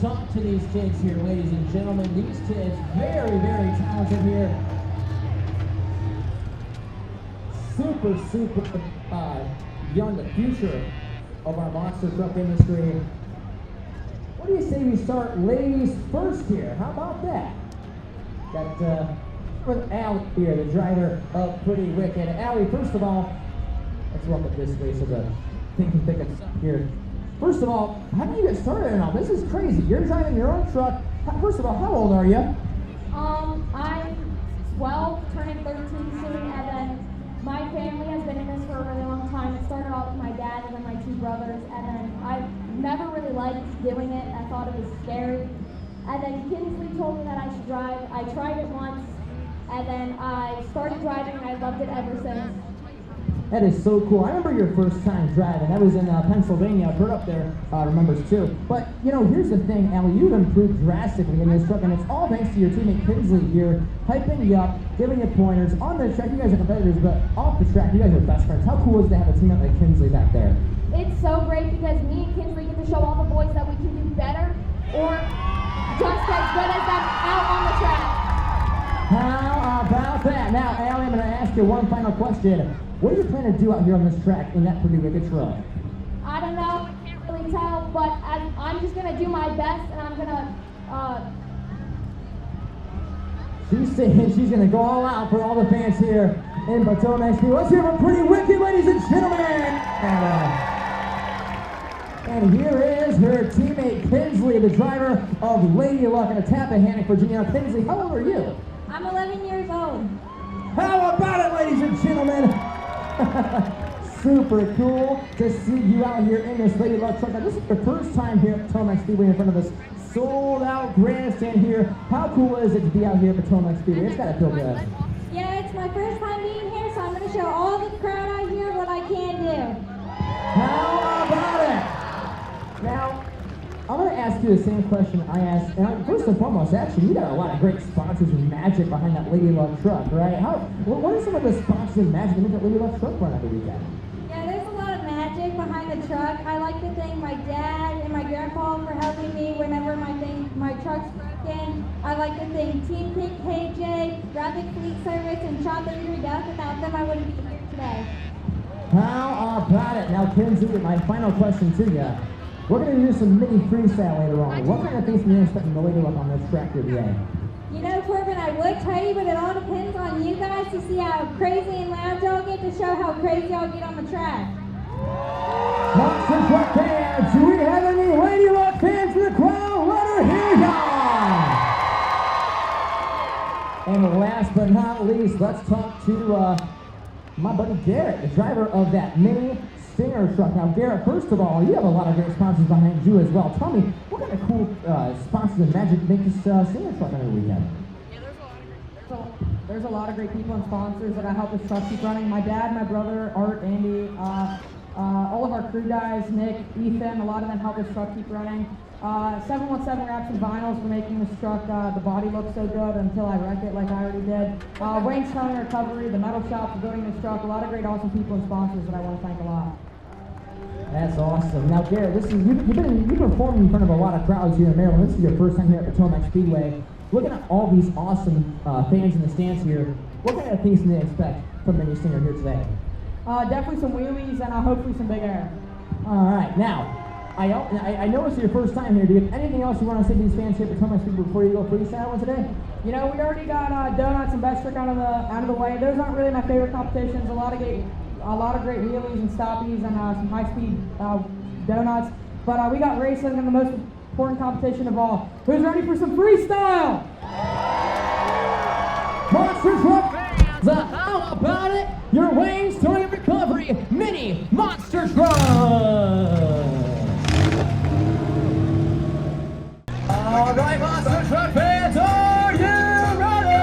talk to these kids here, ladies and gentlemen. These kids, very, very talented here. Super, super young, the future of our monster truck industry. What do you say we start ladies first here? How about that? Got with Allie here, the driver of Pretty Wicked. Allie, first of all, let's walk up this way so the thing can pick us up here. First of all, how did you get started in all this? Is crazy. You're driving your own truck. First of all, how old are you? I'm 12, turning 13 soon, and then my family has been in this for a really long time. It started off with my dad and then my two brothers, and then I never really liked doing it. I thought it was scary. And then Kinsley told me that I should drive. I tried it once, and then I started driving, and I loved it ever since. That is so cool. I remember your first time driving. That was in Pennsylvania. Bert up there remembers too. But, you know, here's the thing, Allie. You've improved drastically in this truck, and it's all thanks to your teammate Kinsley here, hyping you up, giving you pointers. On the track, you guys are competitors, but off the track, you guys are best friends. How cool is it to have a teammate like Kinsley back there? It's so great because me and Kinsley get to show all the boys that we can do better or just as good as them out on the track. How about that? Now, Allie, I'm going to ask you one final question. What do you plan to do out here on this track in that Pretty Wicked truck? I don't know, I can't really tell, but I'm just going to do my best, and I'm going to... She's saying she's going to go all out for all the fans here in Potomac Speedway. Let's hear for Pretty Wicked, ladies and gentlemen! And here is her teammate Kinsley, the driver of Lady Luck in a Tappahannock, Virginia. Now, Kinsley, how old are you? I'm 11 years old. How about it, ladies and gentlemen? Super cool to see you out here in this Lady Luck truck. Now, this is your first time here at Potomac Speedway in front of this sold-out grandstand here. How cool is it to be out here at Potomac Speedway? It's got to feel good. Yeah, it's my first time being here, so I'm going to show all the crowd out here what I can do. How about it? Now, I'm going to ask you the same question I asked. And first and foremost, actually, you got a lot of great sponsors and magic behind that Lady Luck truck, right? What are some of the sponsors and magic that make that Lady Luck truck run every weekend? Yeah, there's a lot of magic behind the truck. I like to thank my dad and my grandpa for helping me whenever my truck's broken. I like to thank Team Pink KJ, Graphic Fleet Service, and Shop 33 Duck. Without them, I wouldn't be here today. How about it? Now, Kinsley, my final question to you. We're going to do some mini freestyle later on. What kind of things can you expect from the Lady Luck on this track here today? You know, Corbin, I would tell you, but it all depends on you guys to see how crazy and loud y'all get to show how crazy y'all get on the track. Monster Truck fans, do we have any Lady Luck fans in the crowd? Let her hear ya! And last but not least, let's talk to my buddy Garrett, the driver of that mini Stinger truck. Now, Garrett, first of all, you have a lot of great sponsors behind you as well. Tell me, what kind of cool sponsors and magic make this Stinger truck every weekend? Yeah, there's a lot of great people and sponsors that help this truck keep running. My dad, my brother, Art, Andy, all of our crew guys, Nick, Ethan, a lot of them help this truck keep running. 717 Wraps and Vinyls for making this truck, the body look so good until I wrecked it like I already did. Wayne's Towing Recovery, the metal shop for building this truck, a lot of great awesome people and sponsors that I want to thank a lot. That's awesome. Now, Garrett, you've performed in front of a lot of crowds here in Maryland. This is your first time here at Potomac Speedway. Looking at all these awesome fans in the stands here, what kind of things can they expect from the new Stinger here today? Definitely some wheelies and hopefully some big air. All right. Now, I know it's your first time here. Do you have anything else you want to say to these fans here at Potomac Speedway before you go freestyle today? You know, we already got donuts and best trick out of the way. Those aren't really my favorite competitions. A lot of great wheelies and stoppies and some high-speed donuts. But we got racing and the most important competition of all. Who's ready for some freestyle? Monster Truck fans, how about it? Your Wayne's Towing Recovery Mini Monster Truck! All right, Monster Truck fans, are you ready?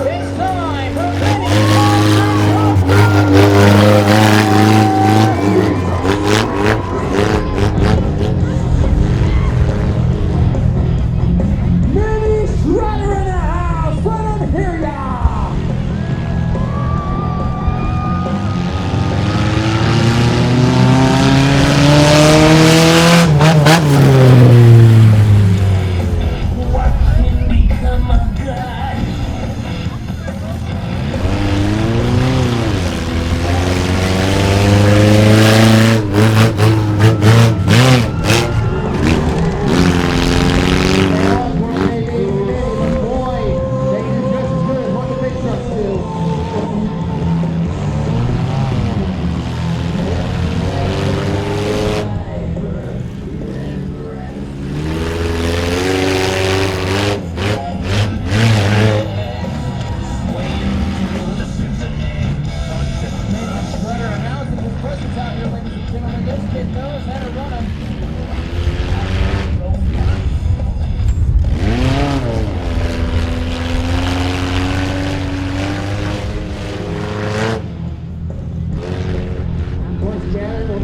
It's time for Mini Monster Truck! Mini Shredder in the house! Let him hear ya!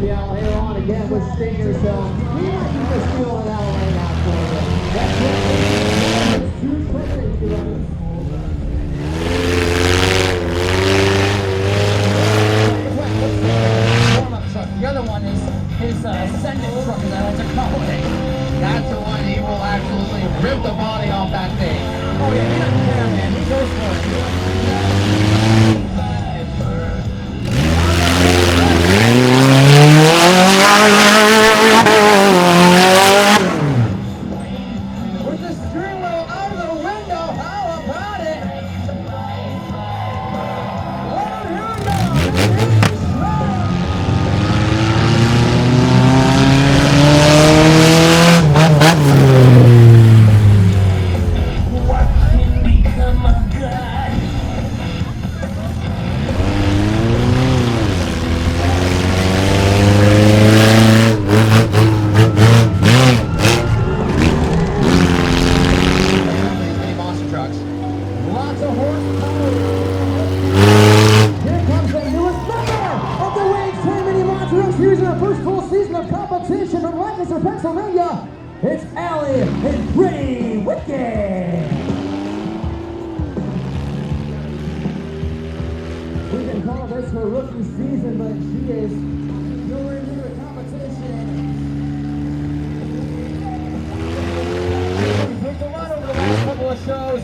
Raphael here on again with Stingers. So we might be just feeling that right now for you. That's what it's two perfect runners. Warm-up truck. The other one is his ascendant truck, as I like to call it. That's the one he will absolutely rip the body off that thing. Oh yeah, he doesn't care, man. He goes for it. With the steering wheel out of the window, how about it? Oh, here we go. Mini monster trucks. Lots of horsepower. Here comes the newest member of the Wayne 10 Mini Monster Trucks Series in our first full season of competition from Lancaster, Pennsylvania. It's Allie and Pretty Wicked. We can call this her rookie season, but she is nowhere near the competition. She's moved a lot over the last couple of shows.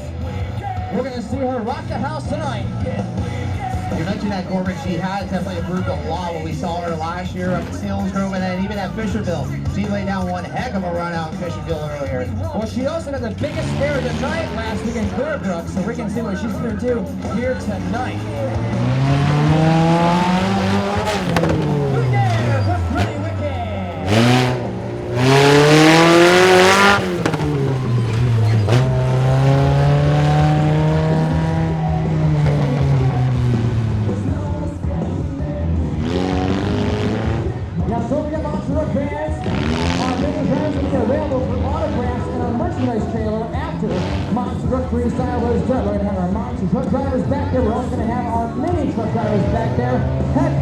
We're going to see her rock the house tonight. You mentioned that, Corbin. She has definitely improved a lot when we saw her last year up at Selinsgrove and then even at Fisherville. She laid down one heck of a run out in Fisherville earlier. Well, she also got the biggest scare of the night last week in Clearbrook, so we can see what she's going to do here tonight. Look there for Pretty Wicked. Now, Soviet Monster Truck fans, our mini fans will be available for autographs in our merchandise trailer after Monster Truck Freestyle is done. We're going to have our Monster Truck drivers back there. We're also going to have our mini truck drivers back there. Heck,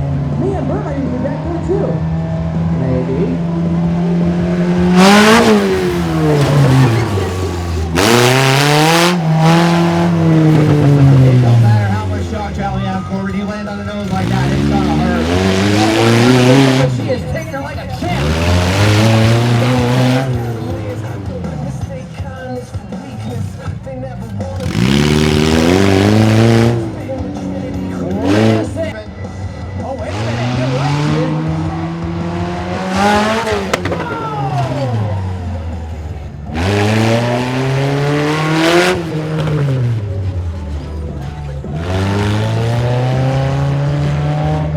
me and Bert might even be back there too. Maybe. It don't matter how much shock travel you have, Corbin. You land on the nose like that, it's gonna hurt. But she is taking her like a champ. Oh, wait a minute. You're right, dude.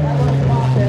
That was popping.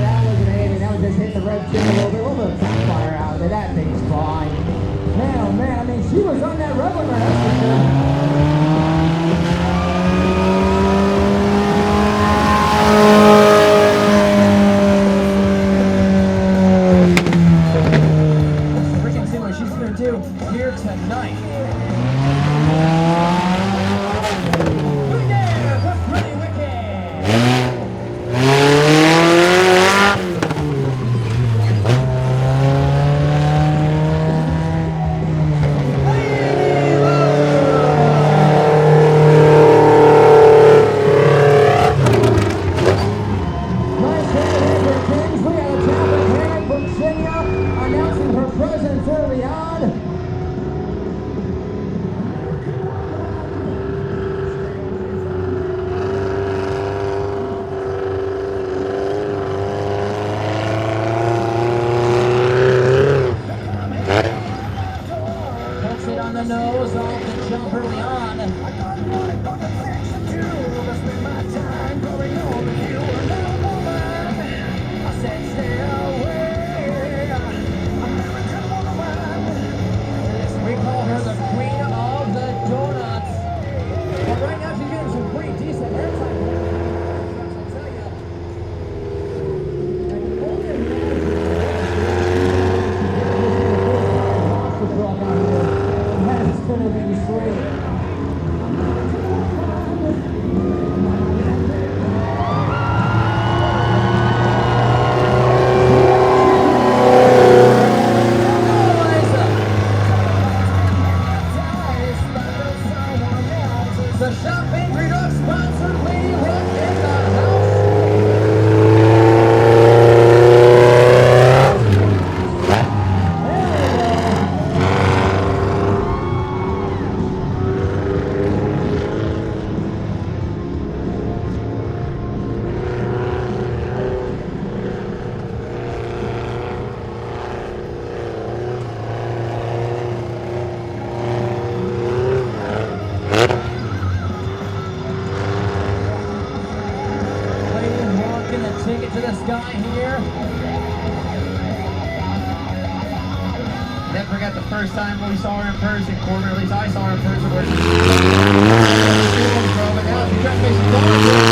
to this guy here. Never forget the first time we saw her in person, Corbin, at least I saw her in person. Where she but now she tries to make some dollars.